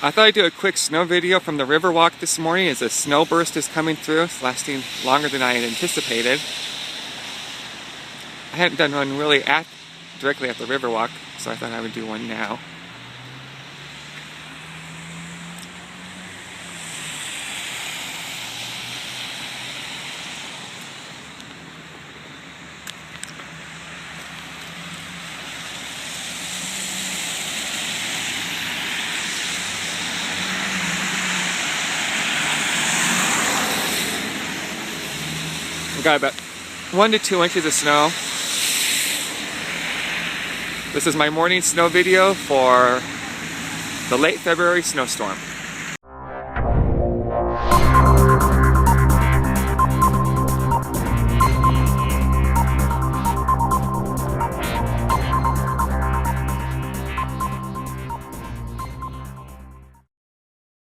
I thought I'd do a quick snow video from the river walk this morning as a snow burst is coming through. It's lasting longer than I had anticipated. I hadn't done one really directly at the river walk, so I thought I would do one now. We got about 1 to 2 inches of snow. This is my morning snow video for the late February snowstorm.